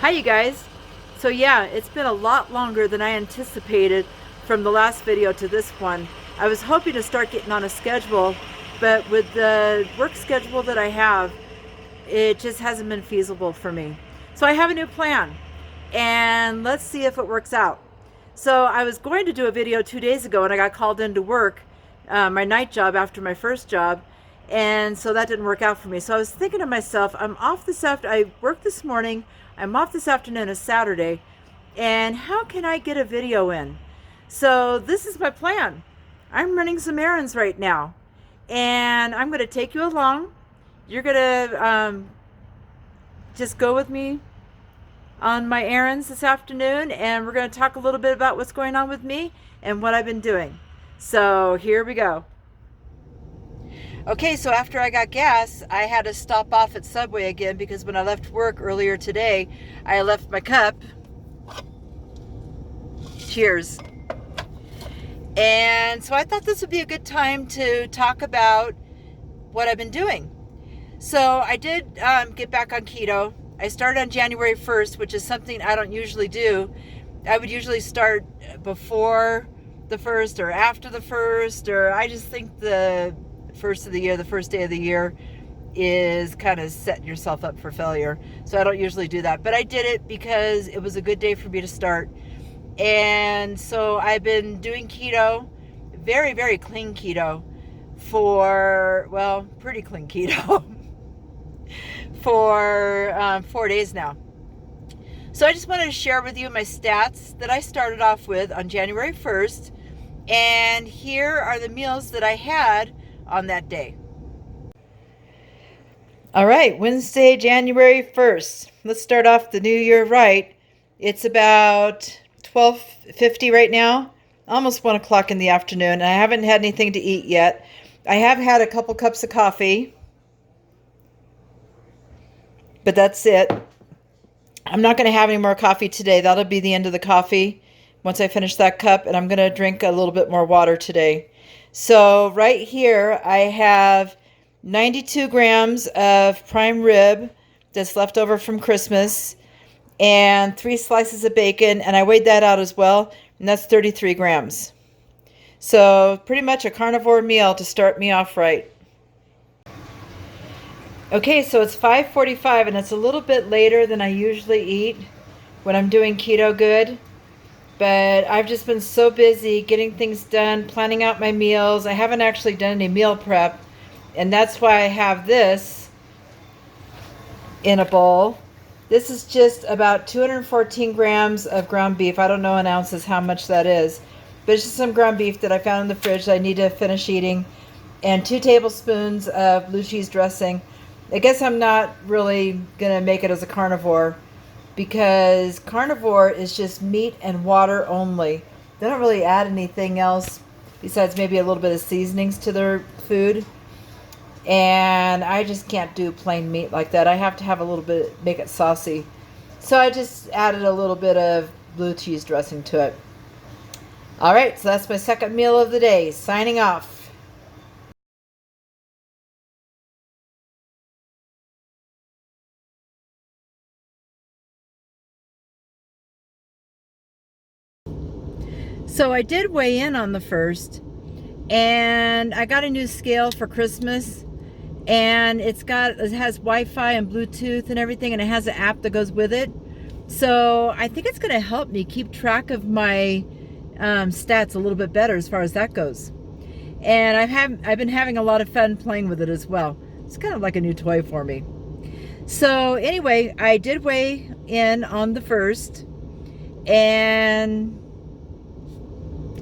Hi you guys. So yeah, it's been a lot longer than I anticipated from the last video to this one. I was hoping to start getting on a schedule, but with the work schedule that I have, it just hasn't been feasible for me. So I have a new plan, and let's see if it works out. So I was going to do a video 2 days ago, and I got called into work, my night job after my first job, and so that didn't work out for me. So I was thinking to myself, I'm off this after I worked this morning, I'm off this afternoon, a Saturday, and how can I get a video in? So this is my plan. I'm running some errands right now, and I'm going to take you along. You're going to just go with me on my errands this afternoon, and we're going to talk a little bit about what's going on with me and what I've been doing. So here we go. Okay, so after I got gas, I had to stop off at Subway again because when I left work earlier today, I left my cup. Cheers. And so I thought this would be a good time to talk about what I've been doing. So I did get back on keto. I started on January 1st, which is something I don't usually do. I would usually start before the 1st or after the 1st, or I just think the first of the year, the first day of the year is kind of setting yourself up for failure. So I don't usually do that, but I did it because it was a good day for me to start. And so I've been doing keto, very, very clean keto pretty clean keto for 4 days now. So I just wanted to share with you my stats that I started off with on January 1st. And here are the meals that I had on that day. All right, Wednesday, January 1st. Let's start off the new year right. It's about 12:50 right now, almost 1 o'clock in the afternoon, and I haven't had anything to eat yet. I have had a couple cups of coffee, but that's it. I'm not going to have any more coffee today. That'll be the end of the coffee once I finish that cup, and I'm going to drink a little bit more water today. So right here I have 92 grams of prime rib that's left over from Christmas and 3 slices of bacon, and I weighed that out as well, and that's 33 grams. So pretty much a carnivore meal to start me off right. Okay, so it's 5:45 and it's a little bit later than I usually eat when I'm doing keto good. But I've just been so busy getting things done, planning out my meals. I haven't actually done any meal prep, and that's why I have this in a bowl. This is just about 214 grams of ground beef. I don't know in ounces how much that is, but it's just some ground beef that I found in the fridge that I need to finish eating, and 2 tablespoons of blue cheese dressing. I guess I'm not really going to make it as a carnivore, because carnivore is just meat and water only. They don't really add anything else besides maybe a little bit of seasonings to their food. And I just can't do plain meat like that. I have to have a little bit, make it saucy. So I just added a little bit of blue cheese dressing to it. All right, so that's my second meal of the day. Signing off. So I did weigh in on the 1st, and I got a new scale for Christmas, and it has Wi-Fi and Bluetooth and everything, and it has an app that goes with it. So I think it's going to help me keep track of my stats a little bit better as far as that goes. And I've been having a lot of fun playing with it as well. It's kind of like a new toy for me. So anyway, I did weigh in on the 1st, and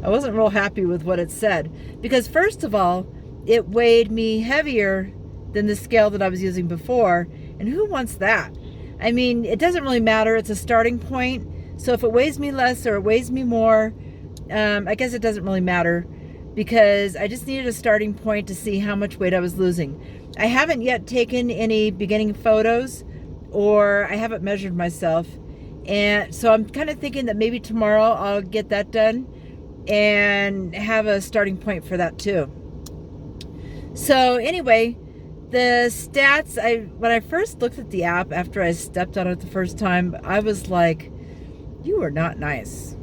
I wasn't real happy with what it said, because first of all, it weighed me heavier than the scale that I was using before, and who wants that? I mean, it doesn't really matter. It's a starting point. So if it weighs me less or it weighs me more, I guess it doesn't really matter, because I just needed a starting point to see how much weight I was losing. I haven't yet taken any beginning photos, or I haven't measured myself, and so I'm kind of thinking that maybe tomorrow I'll get that done and have a starting point for that too. So anyway, The stats, when I first looked at the app after I stepped on it the first time, I was like, you are not nice.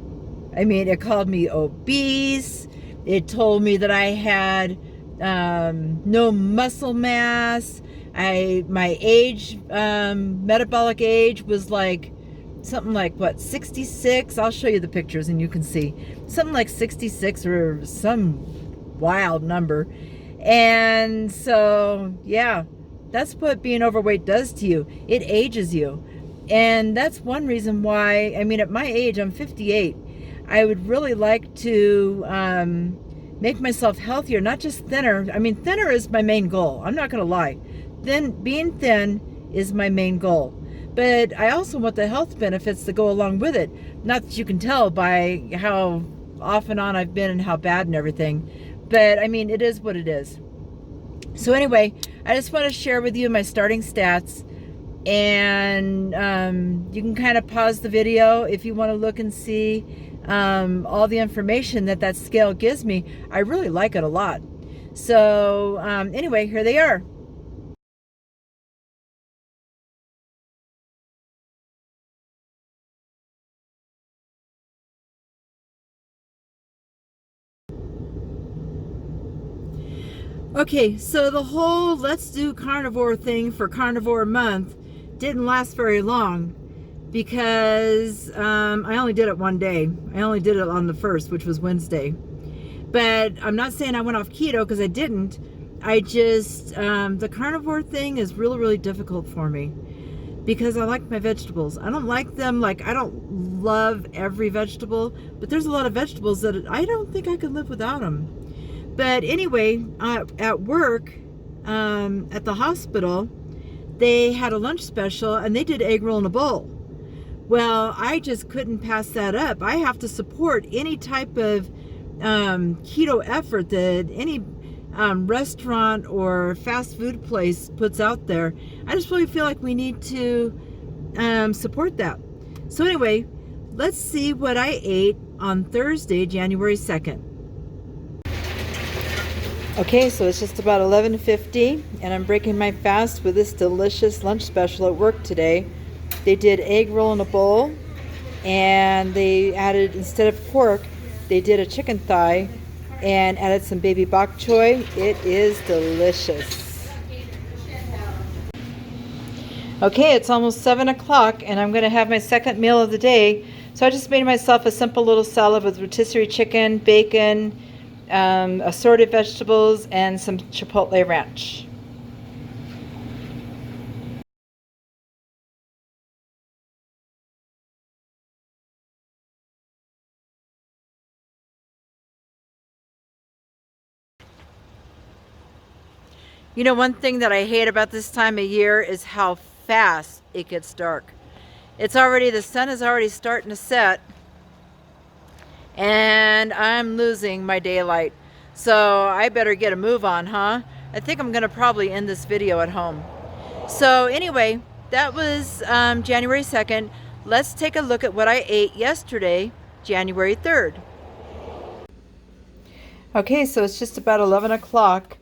I mean, it called me obese. It told me that I had no muscle mass. My age, metabolic age was like something like what, 66? I'll show you the pictures and you can see something like 66 or some wild number. And so, yeah, that's what being overweight does to you. It ages you. And that's one reason why, I mean, at my age, I'm 58. I would really like to make myself healthier, not just thinner. I mean, thinner is my main goal. I'm not going to lie. Being thin is my main goal. But I also want the health benefits that go along with it. Not that you can tell by how off and on I've been and how bad and everything. But I mean, it is what it is. So anyway, I just want to share with you my starting stats. And you can kind of pause the video if you want to look and see all the information that scale gives me. I really like it a lot. So anyway, here they are. Okay, so the whole let's do carnivore thing for carnivore month didn't last very long because I only did it one day. I only did it on the 1st, which was Wednesday. But I'm not saying I went off keto because I didn't. I just, the carnivore thing is really, really difficult for me because I like my vegetables. I don't like them, like I don't love every vegetable, but there's a lot of vegetables that I don't think I could live without them. But anyway, at work, at the hospital, they had a lunch special and they did egg roll in a bowl. Well, I just couldn't pass that up. I have to support any type of keto effort that any restaurant or fast food place puts out there. I just really feel like we need to support that. So anyway, let's see what I ate on Thursday, January 2nd. Okay, so it's just about 11:50 and I'm breaking my fast with this delicious lunch special at work today. They did egg roll in a bowl and they added, instead of pork, they did a chicken thigh and added some baby bok choy. It is delicious. Okay, it's almost 7 o'clock and I'm going to have my second meal of the day. So I just made myself a simple little salad with rotisserie chicken, bacon, assorted vegetables, and some chipotle ranch. You know, one thing that I hate about this time of year is how fast it gets dark. The sun is already starting to set and I'm losing my daylight. So I better get a move on, huh? I think I'm gonna probably end this video at home. So anyway, that was January 2nd. Let's take a look at what I ate yesterday, January 3rd. Okay, so it's just about 11 o'clock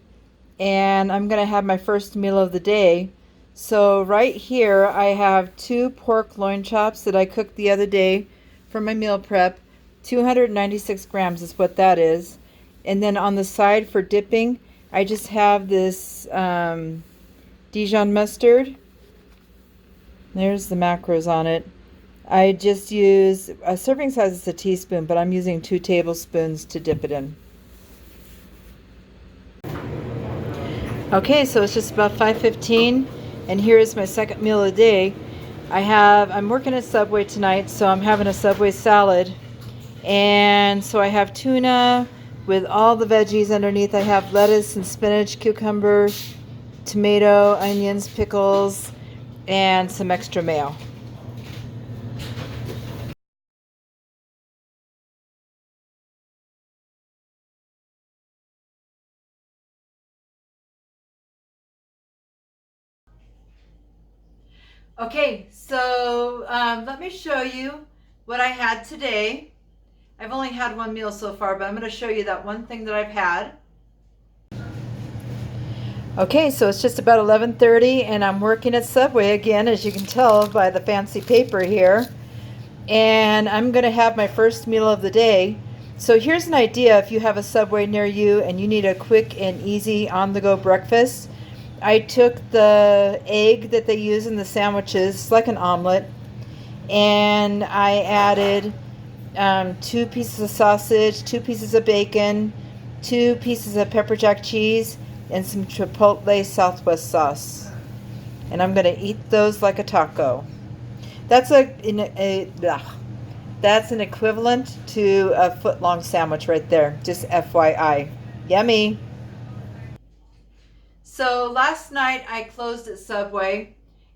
and I'm gonna have my first meal of the day. So right here I have 2 pork loin chops that I cooked the other day for my meal prep. 296 grams is what that is. And then on the side for dipping, I just have this Dijon mustard. There's the macros on it. I just use, a serving size is a teaspoon, but I'm using 2 tablespoons to dip it in. Okay, so it's just about 5:15, and here is my second meal of the day. I'm working at Subway tonight, so I'm having a Subway salad. And so I have tuna with all the veggies underneath. I have lettuce and spinach, cucumber, tomato, onions, pickles, and some extra mayo. Okay, so let me show you what I had today. I've only had one meal so far, but I'm going to show you that one thing that I've had. Okay, so it's just about 11:30 and I'm working at Subway again, as you can tell by the fancy paper here. And I'm going to have my first meal of the day. So here's an idea if you have a Subway near you and you need a quick and easy on-the-go breakfast. I took the egg that they use in the sandwiches, like an omelet, and I added 2 pieces of sausage, 2 pieces of bacon, 2 pieces of pepper jack cheese, and some chipotle southwest sauce. And I'm going to eat those like a taco. That's that's an equivalent to a foot-long sandwich right there. Just FYI. Yummy. So last night I closed at Subway,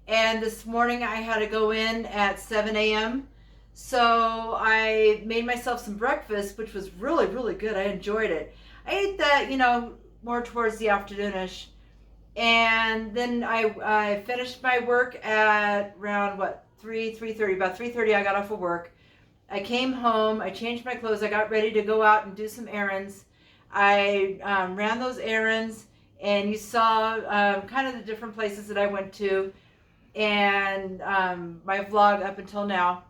and this morning I had to go in at 7 a.m. So I made myself some breakfast, which was really, really good. I enjoyed it. I ate that, more towards the afternoonish. And then I finished my work at around, 3:30. About 3:30 I got off of work. I came home, I changed my clothes, I got ready to go out and do some errands. I ran those errands, and you saw kind of the different places that I went to, and my vlog up until now.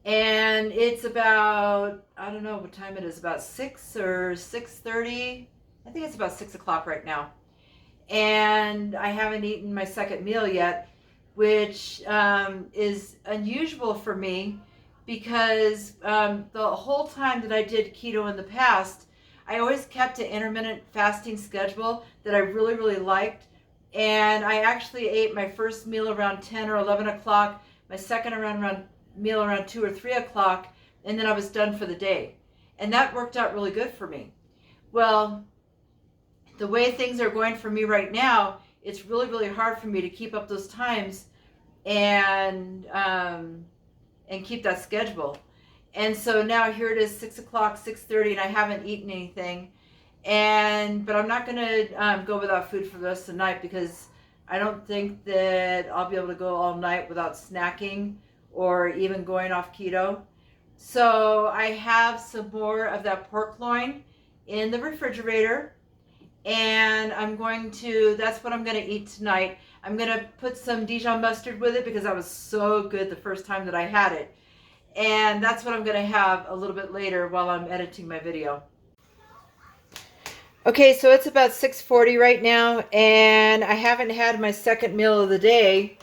And it's about, I don't know what time it is, about 6 or 6:30. I think it's about 6 o'clock right now. And I haven't eaten my second meal yet, which is unusual for me because the whole time that I did keto in the past, I always kept an intermittent fasting schedule that I really, really liked. And I actually ate my first meal around 10 or 11 o'clock, my second meal around 2 or 3 o'clock, and then I was done for the day. And that worked out really good for me. Well, the way things are going for me right now, it's really, really hard for me to keep up those times and keep that schedule. And so now here it is, 6 o'clock, 6:30, and I haven't eaten anything. But I'm not going to go without food for the rest of the night, because I don't think that I'll be able to go all night without snacking or even going off keto. So I have some more of that pork loin in the refrigerator, and that's what I'm going to eat tonight. I'm going to put some Dijon mustard with it because that was so good the first time that I had it. And that's what I'm going to have a little bit later while I'm editing my video. Okay, so it's about 6:40 right now, and I haven't had my second meal of the day.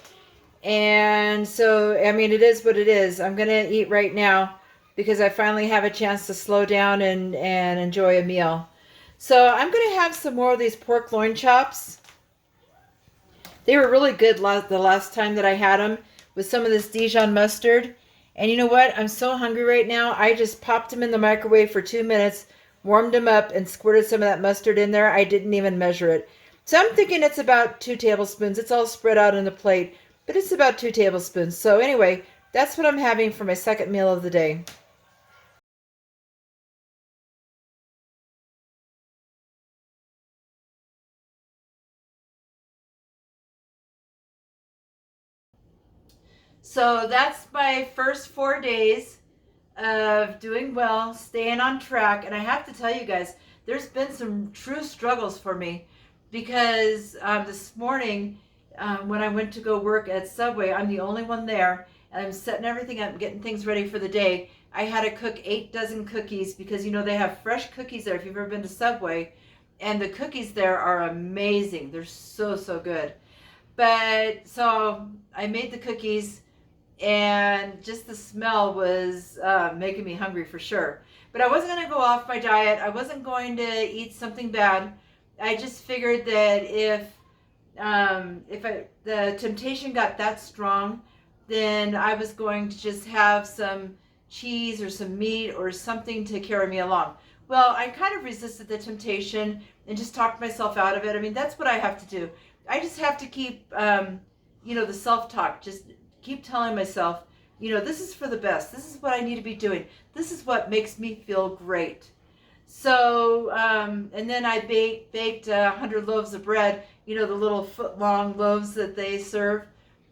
And so, I mean, it is what it is. I'm going to eat right now because I finally have a chance to slow down and enjoy a meal. So I'm going to have some more of these pork loin chops. They were really good the last time that I had them with some of this Dijon mustard. And you know what? I'm so hungry right now. I just popped them in the microwave for 2 minutes, warmed them up, and squirted some of that mustard in there. I didn't even measure it. So I'm thinking it's about 2 tablespoons. It's all spread out on the plate, but it's about 2 tablespoons. So anyway, that's what I'm having for my second meal of the day. So that's my first 4 days of doing well, staying on track. And I have to tell you guys, there's been some true struggles for me because this morning when I went to go work at Subway, I'm the only one there, and I'm setting everything up, getting things ready for the day. I had to cook 8 dozen cookies because, they have fresh cookies there if you've ever been to Subway, and the cookies there are amazing. They're so, so good. But so I made the cookies, and just the smell was making me hungry for sure. But I wasn't going to go off my diet. I wasn't going to eat something bad. I just figured that if the temptation got that strong, then I was going to just have some cheese or some meat or something to carry me along. Well, I kind of resisted the temptation and just talked myself out of it. I mean, that's what I have to do. I just have to keep, the self-talk, just keep telling myself, this is for the best. This is what I need to be doing. This is what makes me feel great. So, and then I baked 100 loaves of bread, the little foot-long loaves that they serve.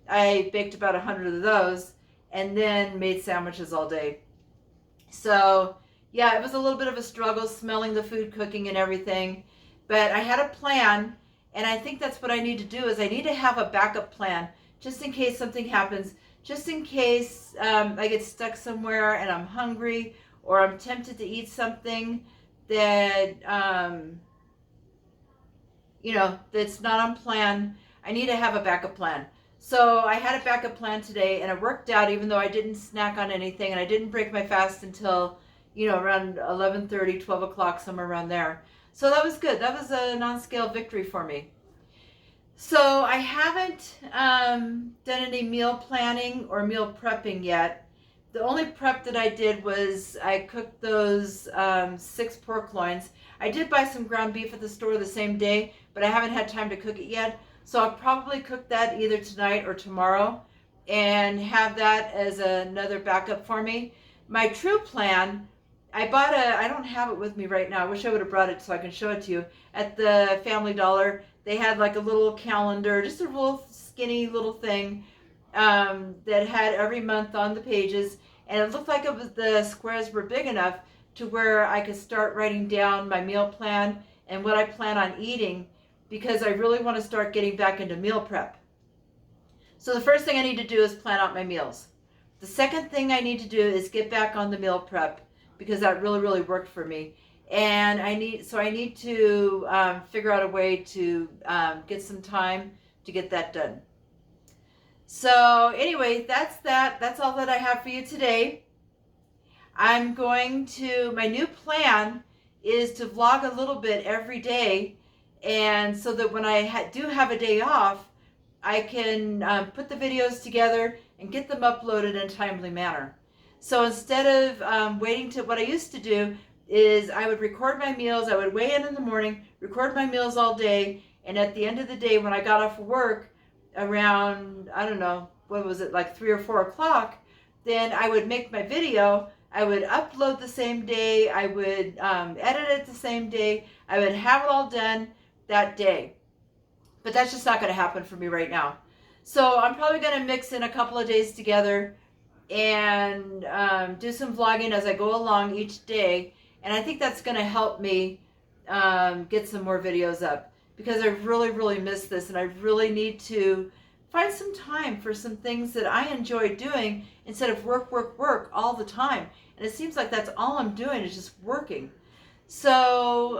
I baked about 100 of those, and then made sandwiches all day. So, yeah, it was a little bit of a struggle smelling the food cooking and everything. But I had a plan, and I think that's what I need to do is I need to have a backup plan just in case something happens, just in case I get stuck somewhere and I'm hungry or I'm tempted to eat something that, that's not on plan. I need to have a backup plan. So I had a backup plan today, and it worked out even though I didn't snack on anything, and I didn't break my fast until, around 11:30, 12 o'clock, somewhere around there. So that was good. That was a non-scale victory for me. So I haven't done any meal planning or meal prepping yet. The only prep that I did was I cooked those 6 pork loins. I did buy some ground beef at the store the same day, but I haven't had time to cook it yet. So I'll probably cook that either tonight or tomorrow and have that as another backup for me. My true plan, I don't have it with me right now. I wish I would have brought it so I can show it to you. At the Family Dollar, they had like a little calendar, just a little skinny little thing that had every month on the pages. And it looked like the squares were big enough to where I could start writing down my meal plan and what I plan on eating, because I really want to start getting back into meal prep. So the first thing I need to do is plan out my meals. The second thing I need to do is get back on the meal prep, because that really, really worked for me. And I need to figure out a way to get some time to get that done. So anyway, that's that. That's all that I have for you today. My new plan is to vlog a little bit every day, and so that when I do have a day off, I can put the videos together and get them uploaded in a timely manner. So instead of waiting to, what I used to do is I would record my meals. I would weigh in the morning, record my meals all day, and at the end of the day when I got off of work around, I don't know, what was it, like 3 or 4 o'clock, then I would make my video. I would upload the same day. I would edit it the same day. I would have it all done that day. But that's just not going to happen for me right now. So I'm probably going to mix in a couple of days together and do some vlogging as I go along each day. And I think that's going to help me get some more videos up, because I really, really miss this, and I really need to find some time for some things that I enjoy doing instead of work, work, work all the time. And it seems like that's all I'm doing is just working. So,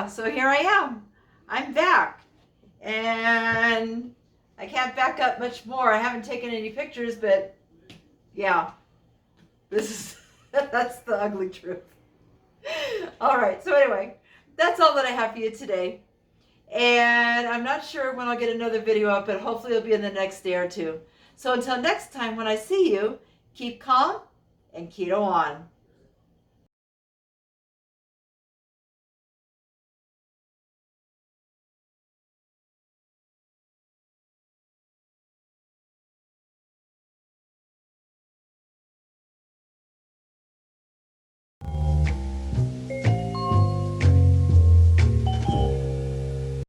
so here I am. I'm back. And I can't back up much more. I haven't taken any pictures, but yeah, that's the ugly truth. All right, so anyway, that's all that I have for you today. And I'm not sure when I'll get another video up, but hopefully it'll be in the next day or two. So until next time when I see you, keep calm and keto on.